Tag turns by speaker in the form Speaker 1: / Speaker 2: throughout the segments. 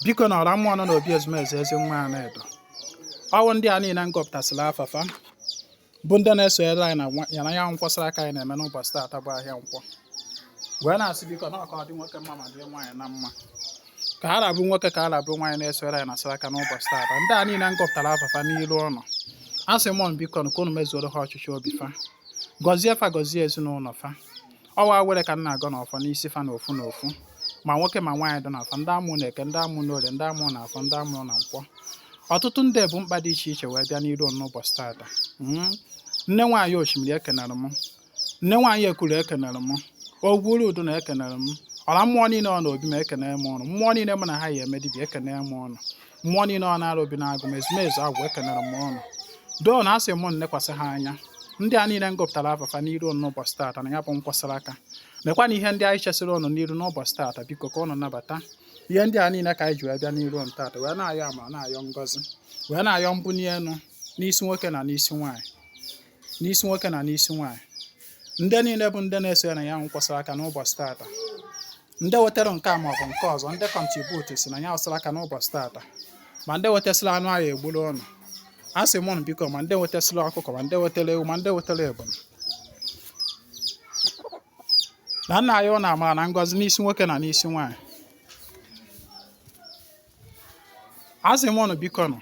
Speaker 1: biko na ọra mmụọ nọ n'obi ezumezu ezi nwa a na-edo ọwụ ndị a niile ngọpụtasịrị afafa bụ ndị na-esonyere anyị na ya nkwọsara aka anyị na-eme n'ụbọchị taata bụ ahịa nkwọ wee na-asị biko na ọka ọ dị nwoke mma ma dị nwaanyị na mma ka ha rabụ nwoke ka ha rabụ nwaanyị na-esonyere anyị na-asara aka n'ụbọchị taata ndị a niile ngọpụtara afafa n'ilu ụlọ asị mọn biko ka unu mezuoro ha ọchịchị obi fa gọzie fa gọzie ezinụlọ fa ọwa were ka m na-agọ n'ọfọ n'isi fa n'ofu n'ofu ma nwoke ma nwaanyị dị n'afọ ndị amụ na-eke ndị amụ n'orie ndị amụ na afọ ndị amụ na nkwọ ọtụtụ ndị bụ mkpa dị iche iche wee bịa n'iru n'ụbọchị taata nne nwaanyị osimiri ekenere m nne nwaanyị ekuru ekenere m ogwuru udu na ekenere m ọra mmụọ niile ọ na-obi ma ekenere m ọnụ mmụọ niile m na ha yi eme dibịa ekenere m ọnụ mmụọ niile ọ na-arụ obi na-agụ m ezumezu agwụ ekenere m ọnụ doo na asị m nnekwasị ha anya ndị a niile ngọpụtara afafa n'iru n'ụbọchị taata na ya bụ nkwasara aka mekwa na ihe ndị anyị chesịrị ụnụ n'iru n'ụbọchị taata biko ka ụnụ nabata ihe ndị a niile ka anyị ji wee bịa n'iru taata wee na-ayọ amara na-ayọ ngọzi wee na-ayọ mbunye elu n'isi nwoke na n'isi nwaanyị n'isi nwoke na n'isi nwaanyị ndị niile bụ ndị na-eso ya na ya nkwasara aka n'ụbọchị taata ndị wetara nke a maọbụ nke ọzọ ndị kọntribut si na ya wụsara aka n'ụbọchị taata ma ndị wetasịrị anụ ahụ egburu ọnụ asị mụnụ biko ma ndị wetasịrị ọkụkọ ma ndị wetara ewu ma ndị wetara ebum na nna ya ụnụ amara na ngọzi n'isi nwoke na n'isi nwaanyị asị mụnụ biko nụ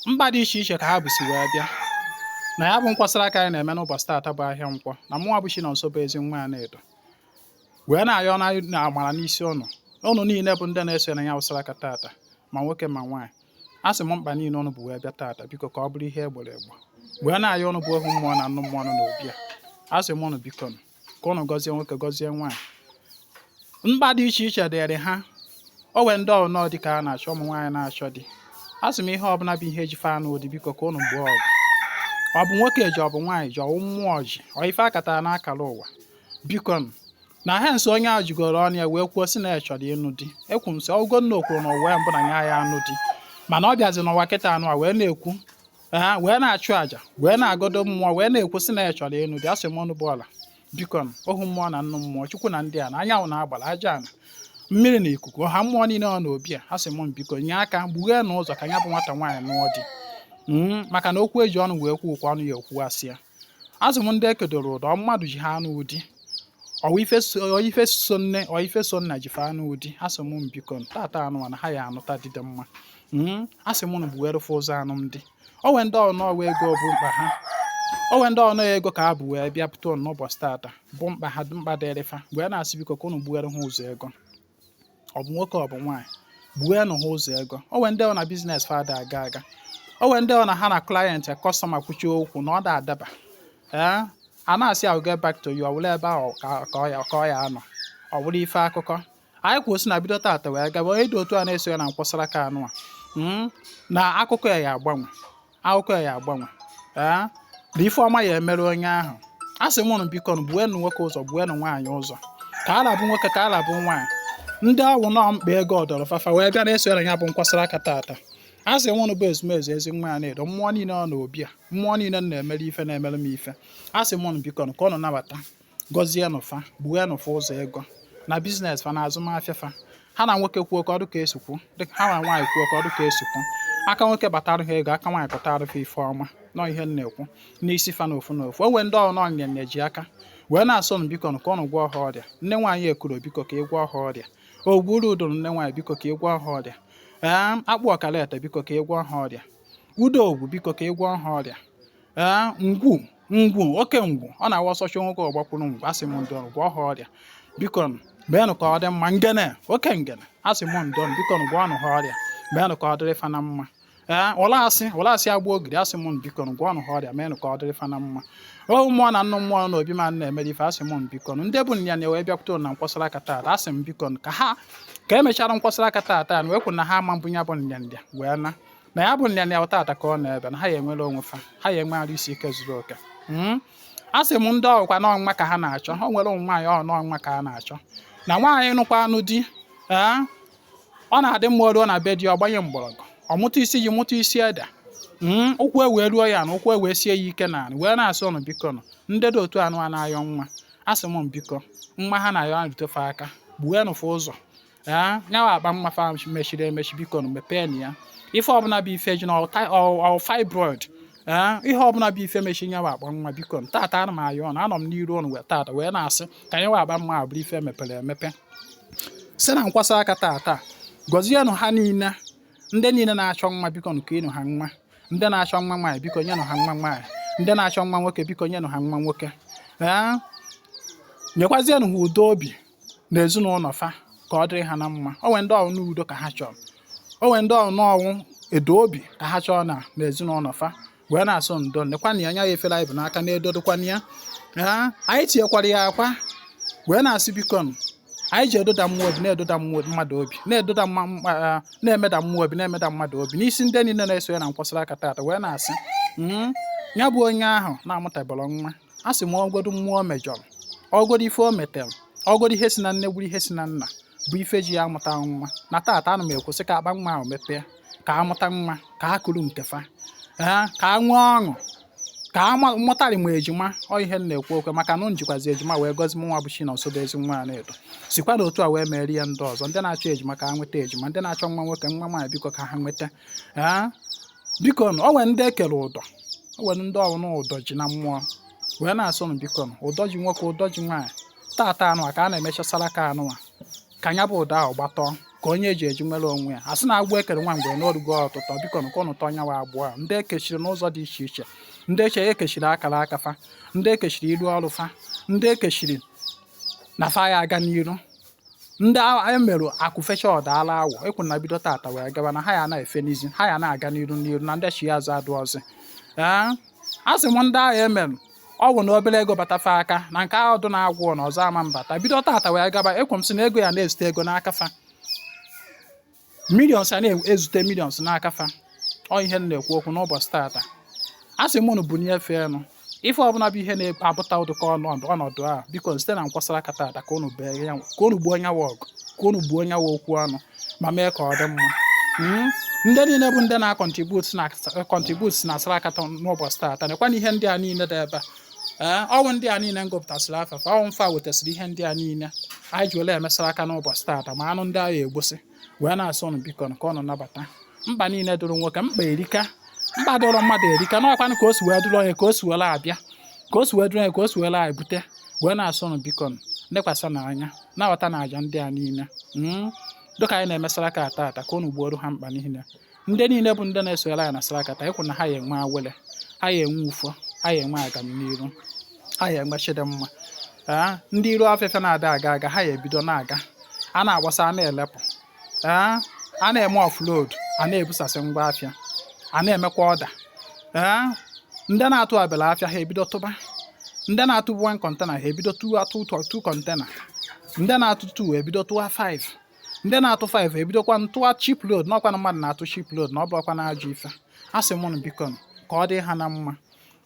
Speaker 1: mba dị iche iche ka ha bụsi wee bịa na ya bụ nkwasara aka anyị na-eme n'ụbọchị taata bụ ahịa nkwọ na mụnwa bụ Chinonso bụ ezi nwa a na-edo wee na-ayọ na amara n'isi ụnụ niile bụ ndị na-eso na ya wụsara aka taata ma nwoke ma nwaanyị asị m mkpa niile ụnụ bụ wee bịa taata biko ka ọ bụrụ ihe egboro egbo wee na-ayọ ụnụ bụ ohu mmụọ na nnụ mmụọ nọ n'obi a asị m ụnụ biko nụ ka ụnụ gọzie nwoke gọzie nwaanyị mba dị iche iche dịrị ha o wee ndị ọnọ dị ka a na-achọ ụmụ nwaanyị na-achọ di asị m ihe ọbụla bụ ihe eji fe anụ ụdị biko ka ụnụ gbuo ọgụ ọ bụ nwoke ji ọ bụ nwaanyị ji ọwụ mmụọ ji ọ ife akatara n'akara ụwa biko nụ na ha nso onye ahụ jigoro ọnụ ya wee kwuo sị na ya chọrọ ịnụ di ekwu m sị Ugonna kwuru na ụwa ya mbụ na nya ya anụ di mana ọ bịazi n'ụwa kịta anụ a wee na-ekwu wee na-achụ àjà wee na-agọdo mmụọ wee na-ekwu sị na ya chọrọ ịnụ di asị m ọnụ bụ ọla biko nụ ohu mmụọ na nnụ mmụọ chukwu na ndị a na anyanwụ na-agbara aja ana mmiri na ikuku ọha mmụọ niile ọ n'obi a asị m biko nye aka gbughee n'ụzọ ka ya bụ nwata nwaanyị nụọ di maka na okwu eji ọnụ wee kwu ụkwa ọnụ ya ekwuwasị ya azụ m ndị ekedoro ụdọ mmadụ ji ha anụ ụdị ife so nna ji fe anụ ụdị asị m biko tata anụ na ha ya anụta dịde mma asị m bụ were fe ụzọ anụ m dị o wee ndị ọnọ wee ego bụ mkpa ha o wee ndị ọnọ ego ka ha bụ wee bịa pụta n'ụbọchị tata bụ mkpa ha mkpa dịrị fa wee na-asị biko ka unu gbuere ha ụzọ ego ọ bụ nwoke ọ bụ nwaanyị gbuenụ ha ụzọ ego o wee ndị ọ na biznes fada aga o wee ndị ọ na ha na klayentị kọstọma kwuchie okwu na ọ da adaba a na-asị ahụ get back to you ọ wụla ebe ahụ ka ọ ya anọ ọ wụrụ ife akụkọ anyị kwụsị na bido tata wee gaba onye dị otu a na-eso ya na nkwasara aka anụ a na akụkọ ya agbanwe akụkọ ya agbanwe na ife ọma ya emere onye ahụ asị m ụnụ biko nụ gbuenụ nwoke ụzọ gbuenụ nwaanyị ụzọ ka a rabụ nwoke ka a rabụ nwaanyị ndị ọwụ nọ mkpa ego ọdọrọ fafa wee bịa na-eso ya bụ nkwasara aka tata asị m ụnụ bụ ezumezu ezi nwa ya na-edo mmụọ niile ọ n'obi a mmụọ niile na-emere ife na-emere m ife asị m ụnụ biko nụ ka ụnụ nabata gọzie nụfa gbuenụ fa ụzọ ego na biznes fa na azụmahịa fa ha na nwoke kwuo ka ọdụ ka esikwu ha na nwaanyị kwuo ka ọdụ ka esikwu aka nwoke batara ha ego aka nwaanyị kọtara fa ife ọma nọ ihe m na-ekwu n'isi fa n'ofu n'ofu o nwee ndị ọnọ nyenya ji aka wee na-asọ nụ biko nụ ka ụnụ gwọọ ha ọrịa nne nwaanyị ekuro biko ka ị gwọọ ha ọrịa ogburu udo nne nwaanyị biko ka ị gwọọ ha ọrịa akpụ ọkara ete biko ka ị gwọọ ha ọrịa udo ogwu biko ka ị gwọọ ha ọrịa ngwu oke ngwu ọ na-awa ọsọchi nwoke ọgbakwuru ngwu asị m ndị ọrụ gwọọ ha ọrịa biko nụ meenụ ka ọ dị mma ngene oke ngene asị m ndị ọrụ biko nụ gwọọnụ ha ọrịa meenụ ka ọ dịrị fa na mma ọlasị agba ogiri asị m biko nụ gwọọnụ ha ọrịa meenụ ka ọ dịrị fa na mma ohu mmụọ na nnụ mmụọ na obi ma na-emere ife asị m biko nụ ndị bụ nya na-ewe bịakwute na nkwasara aka tata asị m biko nụ ka emechara nkwasara aka tata na wekwu na ha ama mbụ ya bụ nyandịa wee na ya bụ nyandịa tata ka ọ na-ebe na ha ya enwere onwe fa ha ya enwe arụ isi ike zuru oke asị m ndị ọgwụkwa n'ọnwa ka ha na-achọ ha nwere ụmụ nwaanyị n'ọnwa ka ha na-achọ na nwaanyị nụkwa anụ di ọ na-adị mma oruo na be di ọgbanye mgbọrọgwụ ọmụta isi ji mụta isi ede ụkwụ ewee ruo ya na ụkwụ ewee sie ya ike na anị wee na-asị ụnụ biko nụ ndị dị otu anụ a na-ayọ nwa asị m biko nwa ha na-ayọ arụtefe aka gbuenụfe ụzọ nyawa akpa nwa fa mechiri emechi biko nu mepee na ya ife ọbụla bụ ife ji na ọ fibroid ihe ọbụla bụ ife mechi nyawa akpa nwa biko tata ana m ayọ ọnụ anọ m n'iru ọnụ wee tata wee na-asị ka nyawa akpa nwa bụrụ ife mepere emepe si na nkwasa aka tata gọzienụ ha niile ndị niile na-achọ nwa biko nke ịnụ ha nwa ndị na-achọ nwa nwaanyị biko nyenụ ha nwa nwaanyị ndị na-achọ nwa nwoke biko nyenụ ha nwa nwoke nyekwazienụ ha udo obi na ezinụlọ fa ka ọ dịrị ha na mma onwe ndị ọrụ n'udo ka ha chọrọ onwe ndị ọrụ n'ọnwụ edo obi ka ha chọrọ na ezinụlọ fa wee na-asọ ndo nekwana ya nya ya efere anyị bụ n'aka na-edodokwana ya anyị tinyekwara ya akwa wee na-asị biko anyị ji edoda mmụọ obi na-edoda mmadụ obi na-emeda mmụọ obi na-emeda mmadụ obi n'isi ndị niile na-eso ya na nkwasara aka tata wee na-asị ya bụ onye ahụ na-amụtabara nwa a sị m ọgodu mmụọ mejọrọ ọgodu ife o metere ọgodu ihe si na nne gburu ihe si na nna bụ ife ji ya amụta nwa na tata ana m ekwusị ka akpa nwa ahụ mepee ka amụta nwa ka ha kuru nke fa ka a nwee ọṅụ ka a mụtarị m ejima ọ ihe m na-ekwu okwe maka na m jikwazi ejima wee gozi m nwa bụ Chinonso ezi nwa na-edo sikwa na otu a wee merie ya ndị ọzọ ndị na-achọ ejima ka ha nweta ejima ndị na-achọ nwa nwoke nwa nwaanyị biko ka ha nweta biko o nwere ndị ekere ụdọ o nwere ndị ọrụ ụdọ ji na mmụọ wee na-asọ m biko ụdọ ji nwoke ụdọ ji nwaanyị tata anụwa ka a na-emechasara ka anụwa ka nya bụ ụdọ ahụ gbatọọ ka onye eji eji nwere onwe ya a sị na agbụ ekere nwa mgbe n'orugo ọtụtụ biko nke ụnụtọ ọnyawa abụọ a ndị ekechiri n'ụzọ dị iche iche ndị ekechiri akara aka fa ndị ekechiri iru ọrụ fa ndị ekechiri na fa ya aga n'iru ndị emerụ akụfecha ọdaala awọ ekwu na bido tata wee gaba na ha ya na-efe n'izi ha ya na-aga n'iru na ndị chi ya azụ adụ ọzọ a sị m ndị agha emerụ ọgwụ na obere ego batafa aka na nke ahụ dụ na-agwụ na ọzọ ama mbata bido tata wee gaba ekwu m sị na ego ya na-ezute ego n'aka fa millions a na-ezute millions n'aka fa ọ ihe m na-ekwu okwu n'ụbọchị tata a sị mụnụ bụ nyefe enu ife ọbụla bụ ihe na-abụta ụdụka ọnọdụ a biko site na nkwasara aka tata ka unu gbuo onyawa ọgụ ka unu gbuo onyawa okwu ọnụ ma mee ka ọ dị mma ndị niile bụ ndị na-akọntribut na asara aka n'ụbọchị tata nekwa na ihe ndị a niile dị ebe a ọnwụ ndị a niile ngụpụtasịrị afafa ọnwụ mfa wetasịrị ihe ndị a niile anyị ji ole emesara aka n'ụbọchị tata ma anụ ndị agha egbosi wee na-asụ ụnụ biko ka ọ nọ nabata mba niile dụrụ nwoke mkpa erika mba dụrụ mmadụ erika n'ọkwanụ ka o si wee dụrụ onye ka o si were abịa ka o si wee dụrụ onye ka o si were ebute wee na-asụ ụnụ biko lekwasị n'anya na-aghọta na aja ndị a niile dịka anyị na-emesara aka tata ka unu gbuoro ha mkpa niile ndị niile bụ ndị na-esoyere anyị na sara aka ịkwụ na ha ya enwe awele ha ya enwe ụfọ ha ya enwe agamniru ha ya enwe chidimma ndị iru afịfịa na-ada aga ha ya ebido na-aga a na-agbasa a na-elepụ a na-eme offload a na-ebusasị ngwa afịa a na-emekwa ọda ndị na-atụ abịala afịa ha ebido tụba ndị na-atụ 1 container ha ebido tụwa 2 container ndị na-atụ 2 ebido tụwa 5 ndị na-atụ 5 ebidokwa ntụwa chip load n'ọkwa na mmadụ na-atụ chip load na ọ bụrụkwa na ajọ ife a sị mụnụ biko ka ọ dị ha na mma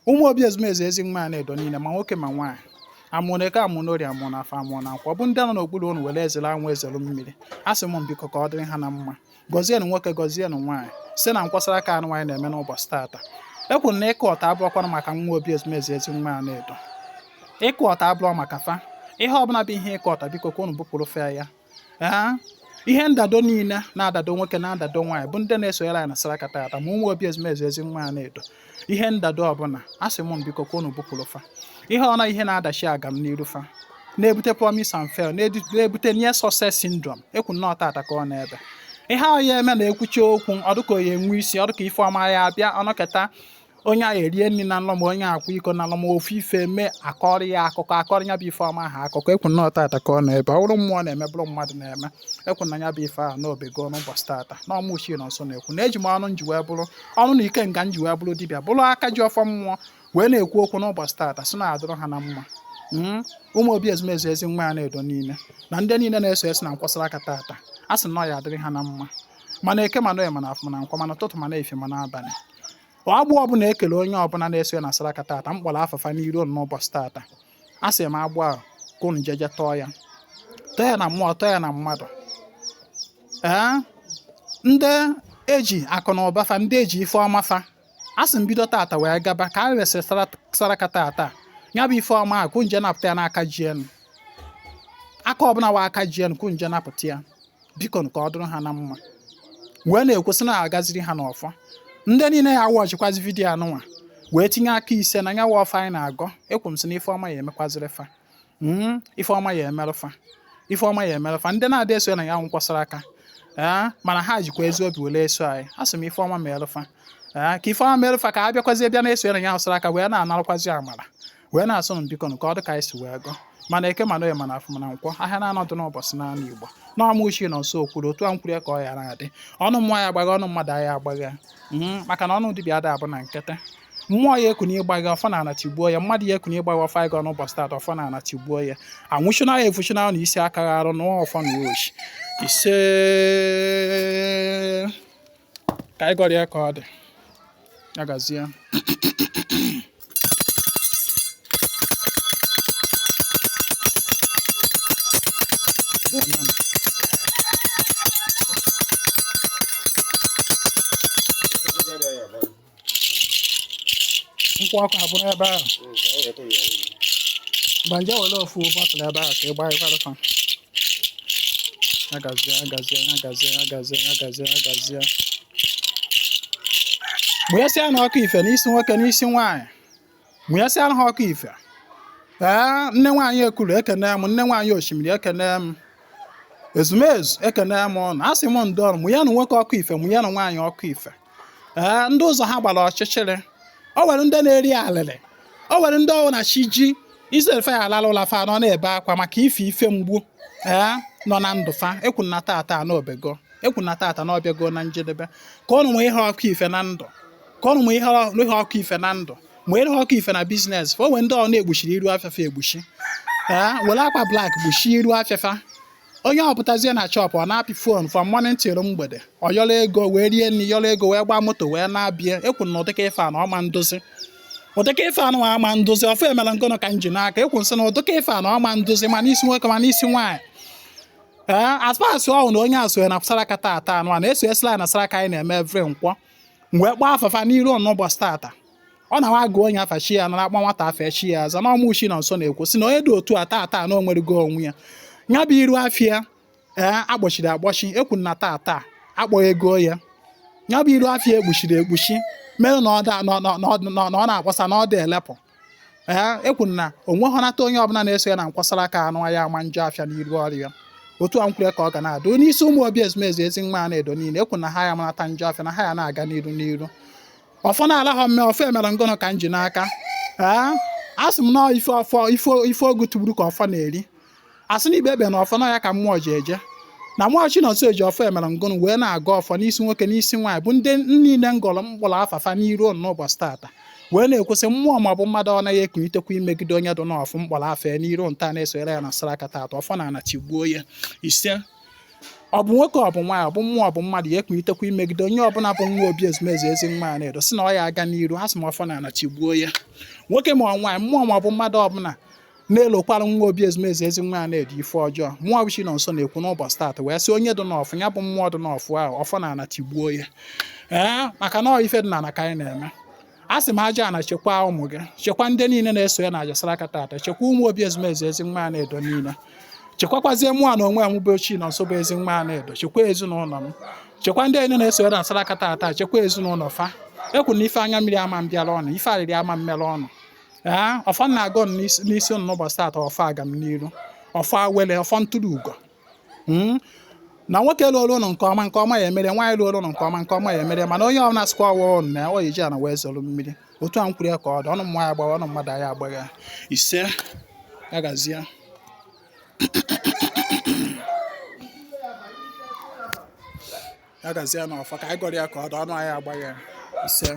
Speaker 1: ụmụ obi ezumezu ezi nwa na-edo niile ma nwoke ma nwaanyị amụrụ eke amụ n'ori amụ na afọ amụ na nkwa ọ bụ ndị nọ n'okpuru unu were ezere anwụ ezere mmiri a sị m biko ka ọ dịrị ha na mma gọzienụ nwoke gọzienụ nwaanyị site na nkwasara aka anụ nwaanyị na-eme n'ụbọchị tata ekwuru na ịkụ ọta abụrụkwana maka nwa obi ezumezu ezi nwa na-edo ịkụ ọta abụrọ maka fa ihe ọbụla bụ ihe ịkụ ọta biko ka unu bupụrụ fe ya ihe ndado niile na-adado nwoke na-adado nwaanyị bụ ndị na-esonyere anyị na sara aka tata ma ụmụ obi ezumezu ezi nwa na-edo ihe ndado ọbụla a sị m biko ka unu bupụrụ fa ihe ọna ihe na-adachi agam n'iru fa na-ebute promise and fail na-ebute near success syndrome ekwu nnọọ tata ka ọ na-ebe ihe ahụ ya eme na-ekwuchi okwu ọdụka oyi enwe isi ọdụka ife ọma ya abịa ọnọketa onye a erie nri na nlọ ma onye akwa iko na nlọ ma ofu ife mee akọrọ ya akụkọ akọrọ ya bụ ife ọma ha akụkọ ekwu nnọọ tata ka ọ na-ebe ọ bụrụ mmụọ na-eme bụrụ mmadụ na-eme ekwu na ya bụ ife ahụ n'obego n'ụbọchị tata na ọmụ Chinonso na-ekwu na eji m ọnụ nji wee bụrụ ọnụ na ike nga nji wee bụrụ dibịa bụrụ aka ji ọfọ mmụọ wee na-ekwu okwu n'ụbọchị tata si na-adụrụ ha na mma ụmụ obi ezumezu ezi nwa ya na-edo niile na ndị niile na-eso esi na nkwasara aka tata a sị na ọ ya adịrị ha na mma mana eke mana oye mana afọ mana nkwa mana ụtụtụ mana efe mana abalị agbụ ọbụla ekele onye ọbụla na-eso na sara aka tata mkpọrọ afafa n'iru n'ụbọchị tata a sị m agbụ ahụ ka unu jeje tọọ ya na mmụọ tọọ ya na mmadụ ndị eji akụ na ụba fa ndị eji ife ọma fa a sị m bido tata wee gaba ka a resịrị sara aka tata ya bụ ife ọma ahụ ka nje napụta ya n'aka jienu aka ọbụla wa aka jienu ka nje napụta ya biko ka ọ dụrụ ha na mma wee na-ekwesị na-agaziri ha n'ọfọ. Ndị niile ya wọchịkwazi vidiyo anụnwa wee tinye aka ise na ya wụ ọfa anyị na-agọ, ekwum sị na Ifeọma ya emekwaziri fa. Ifeọma ya emerụfa, Ifeọma ya emerụfa. Ndị na-adị eso na ya nkwasara aka mana ha jikwa ezi obi were eso anyị. Asị m Ifeọma merụfa ka Ifeọma merụfa ka a bịakwazi bịa na-eso na ya hụsara aka wee na-analụkwazi amara wee na-asụ m biko ka ọ dị ka anyị si wee gọ. Mana Eke mana Oye mana Afọ mana Nkwọ ahịa na-anọdụ n'ụbọchị n'ala Igbo n'ọma uchi nọ nso okwuru otu a nkwuru ka ọ ya na-adị. Ọnụ mmụọ ya agbaghị, ọnụ mmadụ anyị agbaghị maka na ọnụ dibịa ada abụ na nkịtị. Mmụọ ya ekuni ịgbaghị ọfọ na ana tigbuo ya, mmadụ ya ekuni ịgbaghị ọfọ anyị gọ n'ụbọchị taata ọfọ na ana tigbuo ya. Anwụchuna ya efuchuna na isi aka arụ na ọfọ na oshi ise ka anyị gọrọ ya ka ọ dị ya gazie. Nkwụ ọkụ abụrụ ebe ahụ gbanje were ofu bọtụlụ ebe ahụ ka ị gbagharịkwa agazie. Mụnyesịa na ọkụ ife n'isi nwoke n'isi nwaanyị, mụnyesịa ha ọkụ ife. Nne nwaanyị Ekulu ekene m, nne nwaanyị Osimiri ekene m, ezumezu ekene m ọnụ. Asị m ndọrọ mụnye na nwoke ọkụ ife, mụnye na nwaanyị ọkụ ife. Ndị ụzọ ha gbara ọchịchịrị, o nwere ndị na-eri alịlị, o nwere ndị ọwụ na chi ji izerefe ya alala ụlafa nọ na-ebe akwa maka ife mgbu nọ na ndụ fa. Ekwu na tata na obego, ekwu na tata na ọbịago na njedebe ka ọnụ nwee ihe ọkụ ife na ndụ, ka ọnụ nwee ihe ọkụ ife na ndụ ma ihe ọkụ ife na biznes. O nwere ndị ọ na-egbuchiri iru afịafa egbuchi were akwa blak gbuchie iru afịafa. Onye ọpụtazie na chọpụ ọ na-apị fon from morning till mgbede, ọ yọrọ ego wee rie nri, yọrọ ego wee gbaa moto wee na-abịa. Ekwu na ụdịka ife anụ ọma ndozi, ụdịka ife anụ ama ndozi ọfọ emela ngono ka nji n'aka. Ekwu nsị na ụdịka ife anụ ọma ndozi ma n'isi nwoke ma n'isi nwaanyị. Aspas ọhụ na onye asụ na Saraka tata anụ a na-eso esila na Saraka anyị na-eme evre Nkwọ wee kpọọ afafa n'iru n'ụbọchị tata. Ọ na-awa agụ onye afa chi ya na akpọ nwata afa echi ya aza n'ọmụ uchi nọ nso na-ekwu sị na onye dị otu a tata na o nwerego onwe ya. Ya bụ iru afịa agbochiri agbochi. Ekwu na tata akpọghị ego ya. Ya bụ iru afịa egbuchiri egbuchi mere na ọ na-akpọsa na ọ dị elepụ. Ekwu na onwe họnata onye ọbụla na-eso ya na nkwasara aka anụ ya ama njọ afịa n'iru ọrịa. Otu a nkwure ka ọ ga na-adụ n'isi ụmụ obi ezumezu ezi nwa na-edo niile. Ekwu na ha ya manata njọ afịa na ha ya na-aga n'iru. Ọfọ na-ala ha mme ọfọ emere ngono ka nji n'aka. Asị m na ife ogu tuburu ka ọfọ na-eri. Asị na ibe ebe na ọfọ na ya ka mmụọ ji eje na mmụọ Chinonso eji ọfọ emere ngono wee na-aga ọfọ n'isi nwoke n'isi nwaanyị bụ ndị niile ngọrọ mkpọrọ afafa n'iru n'ụbọchị tata wee na-ekwesị mmụọ maọbụ mmadụ ọ naghị ekunitekwa imegide onye dị n'ọfụ mkpọrọ afọ n'iru nta na-esonyere ya na Saraka tata ọfọ na ana tigbuo ya ise. Ọ bụ nwoke ọ bụ nwaanyị, ọ bụ mmụọ ọ bụ mmadụ ya ekunitekwa imegide onye ọbụla bụ nwa obi ezumezu ezi nwa na-edo si na ọ ya aga n'iru. Ha sị m ọfọ na ana tigbuo ya. Nwoke ma nwaanyị, mmụọ maọbụ mmadụ ọbụla na-elokwara nwa obi ezumezu ezi nwa na-edo ife ọjọọ, mmụọ Chinonso na-ekwu n'ụbọchị tata wee sị onye dị n'ọfụ ya bụ mmụọ dị n'ọfụ ahụ ọfọ na ana tigbuo ya. Maka na ife dị na ana ka anyị na-eme. Asị m aja na chekwa ụmụ gị, chekwa ndị niile na-eso ya na aja Saraka tata, chekwa ụmụ obi ezumezu ezi nwa na-edo niile, chekwakwazie mụọ na onwe m bụ Chinonso bụ ezi nwa na-edo, chekwa ezinụlọ m, chekwa ndị niile na-eso ya na Saraka tata, chekwa ezinụlọ fa. Ekwu na ife anya mmiri ama mbịala ọnụ, ife arịrị ama mmele ọnụ. Ọfọ na-agọ n'isi ụnụ n'ụbọchị tata ọfọ aga m n'iru, ọfọ awele, ọfọ ntụrụ ugo. Na nwoke lụrụ ụlọ nke ọma ya emere, nwaanyị lụrụ ụlọ nke ọma ya emere, mana onye ọbụla sịkwa ọwa ọnụ na ọ ji ana wee zọrọ mmiri. Otu a nkwuru ka ọ dị, ọnụ mmụọ ya agbawa, ọnụ mmadụ ya agbagha ise ya gazie. Ya gazie na ọfọ ka anyị gọrọ ya ka ọ dị, ọnụ anyị agbagha ise.